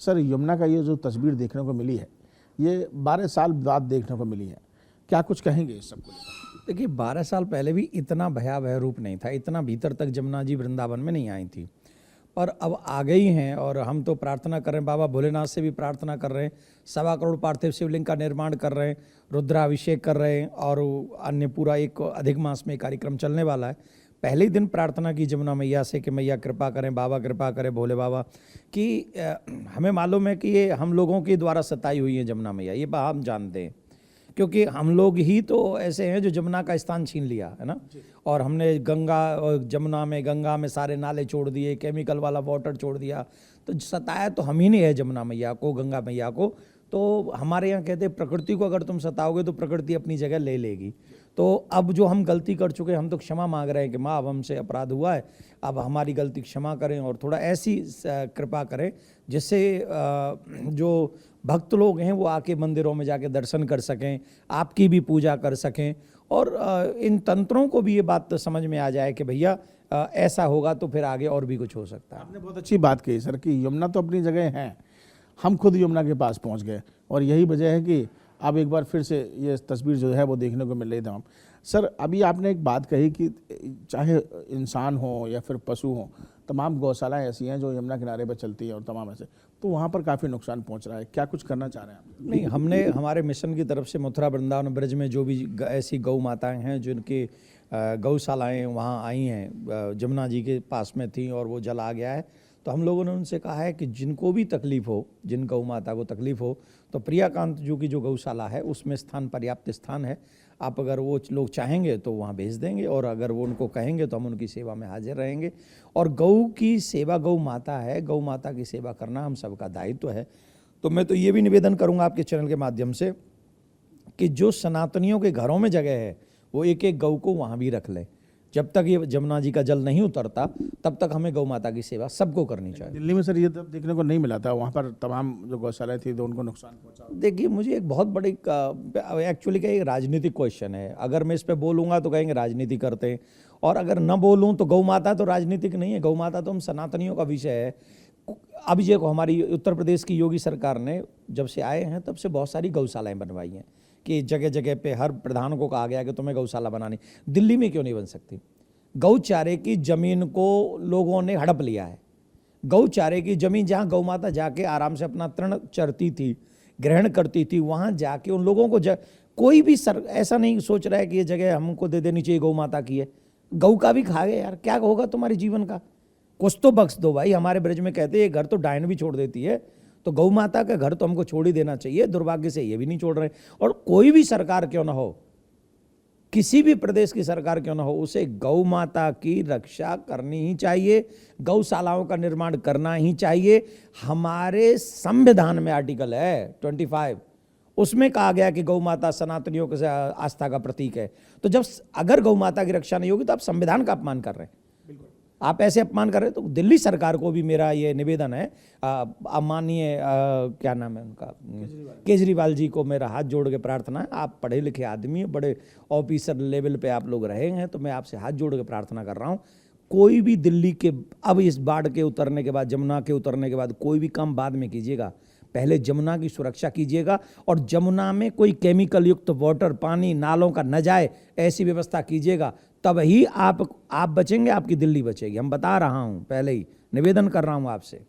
Sir, Yamuna का ये जो तस्वीर देखने को मिली है, ये 12 साल बाद देखने को मिली है, क्या कुछ कहेंगे इस सबको लेकर? देखिए 12 साल पहले भी इतना भयावह रूप नहीं था, इतना भीतर तक जमुना जी वृंदावन में नहीं आई थी, पर अब आ गई हैं। और हम तो प्रार्थना कर रहे हैं, बाबा भोलेनाथ से भी प्रार्थना कर रहे हैं, 1.25 करोड़ पार्थिव शिवलिंग का निर्माण कर रहे हैं, रुद्राभिषेक कर रहे हैं, और अन्य पूरा एक अधिक मास में कार्यक्रम चलने वाला है। पहले ही दिन प्रार्थना की जमुना मैया से कि मैया कृपा करें, बाबा कृपा करें, भोले बाबा कि हमें मालूम है कि ये हम लोगों के द्वारा सताई हुई है जमुना मैया, ये हम जानते हैं, क्योंकि हम लोग ही तो ऐसे हैं जो जमुना का स्थान छीन लिया है ना। और हमने गंगा और गंगा में सारे नाले छोड़ दिए, केमिकल वाला वाटर छोड़ दिया, तो सताया तो हम ही नहीं है जमुना मैया को, गंगा मैया को। तो हमारे यहाँ कहते हैं प्रकृति को अगर तुम सताओगे तो प्रकृति अपनी जगह ले लेगी। तो अब जो हम गलती कर चुके हैं, हम तो क्षमा मांग रहे हैं कि माँ अब हमसे अपराध हुआ है, अब हमारी गलती क्षमा करें और थोड़ा ऐसी कृपा करें जिससे जो भक्त लोग हैं वो आके मंदिरों में जाके दर्शन कर सकें, आपकी भी पूजा कर सकें, और इन तंत्रों को भी ये बात तो समझ में आ जाए कि भैया ऐसा होगा तो फिर आगे और भी कुछ हो सकता है। आपने बहुत अच्छी बात कही सर कि यमुना तो अपनी जगह है, हम खुद यमुना के पास पहुंच गए, और यही वजह है कि अब एक बार फिर से ये तस्वीर जो है वो देखने को मिल रही थी। सर, अभी आपने एक बात कही कि चाहे इंसान हो या फिर पशु हो, तमाम गौशालाएं ऐसी हैं जो यमुना किनारे पर चलती हैं और तमाम ऐसे, तो वहाँ पर काफ़ी नुकसान पहुँच रहा है, क्या कुछ करना चाह रहे हैं आप? नहीं, हमने हमारे मिशन की तरफ से मथुरा वृंदावन ब्रज में जो भी ऐसी गौ माताएँ हैं जिनकी गौशालाएँ वहाँ आई हैं, जमुना जी के पास में थी और वो जल आ गया है, तो हम लोगों ने उनसे कहा है कि जिनको भी तकलीफ़ हो, जिन गौ माता को तकलीफ़ हो, तो प्रियाकांत जी की जो गौशाला है उसमें स्थान, पर्याप्त स्थान है, आप अगर वो लोग चाहेंगे तो वहाँ भेज देंगे, और अगर वो उनको कहेंगे तो हम उनकी सेवा में हाजिर रहेंगे। और गौ की सेवा, गौ माता है, गौ माता की सेवा करना हम सबका दायित्व है। तो मैं तो ये भी निवेदन करूँगा आपके चैनल के माध्यम से कि जो सनातनियों के घरों में जगह है वो एक एक गौ को वहाँ भी रख लें। जब तक ये जमुना जी का जल नहीं उतरता तब तक हमें गौ माता की सेवा सबको करनी चाहिए। दिल्ली में सर ये तब देखने को नहीं मिला था, वहाँ पर तमाम जो गौशालाएं थी तो उनको नुकसान पहुँचा। देखिए, मुझे एक बहुत बड़ी एक्चुअली का एक राजनीतिक क्वेश्चन है, अगर मैं इस पे बोलूँगा तो कहेंगे राजनीति करते हैं, और अगर न बोलूँ तो गौ माता तो राजनीतिक नहीं है, गौ माता तो हम सनातनियों का विषय है। अब ये हमारी उत्तर प्रदेश की योगी सरकार ने जब से आए हैं तब से बहुत सारी गौशालाएँ बनवाई हैं कि जगह जगह पे हर प्रधान को कहा गया कि तुम्हें गौशाला बनानी। दिल्ली में क्यों नहीं बन सकती? गौचारे की जमीन को लोगों ने हड़प लिया है। गौचारे की जमीन जहाँ गौ माता जाके आराम से अपना तृण चरती थी, ग्रहण करती थी, वहाँ जाके उन लोगों को कोई भी ऐसा नहीं सोच रहा है कि ये जगह हमको दे देनी चाहिए, गौ माता की है। गौ का भी खा गए यार, क्या होगा तुम्हारे जीवन का? कुछ तो बख्श दो भाई। हमारे ब्रज में कहते हैं घर तो डायन भी छोड़ देती है, तो गौ माता का घर तो हमको छोड़ ही देना चाहिए। दुर्भाग्य से ये भी नहीं छोड़ रहे, और कोई भी सरकार क्यों ना हो, किसी भी प्रदेश की सरकार क्यों ना हो, उसे गौ माता की रक्षा करनी ही चाहिए, गौशालाओं का निर्माण करना ही चाहिए। हमारे संविधान में आर्टिकल है 25, उसमें कहा गया कि गौ माता सनातनियों के आस्था का प्रतीक है। तो जब अगर गौ माता की रक्षा नहीं होगी तो आप संविधान का अपमान कर रहे हैं। आप ऐसे अपमान कर रहे हैं। तो दिल्ली सरकार को भी मेरा ये निवेदन है, माननीय क्या नाम है उनका, केजरीवाल जी को मेरा हाथ जोड़ के प्रार्थना है। आप पढ़े लिखे आदमी हैं, बड़े ऑफिसर लेवल पे आप लोग रहे हैं, तो मैं आपसे हाथ जोड़ के प्रार्थना कर रहा हूँ, कोई भी दिल्ली के अब इस बाढ़ के उतरने के बाद, जमुना के उतरने के बाद कोई भी काम बाद में कीजिएगा, पहले जमुना की सुरक्षा कीजिएगा, और जमुना में कोई केमिकल युक्त वाटर, पानी नालों का न जाए ऐसी व्यवस्था कीजिएगा, तब ही आप बचेंगे, आपकी दिल्ली बचेगी। हम बता रहा हूँ, पहले ही निवेदन कर रहा हूँ आपसे।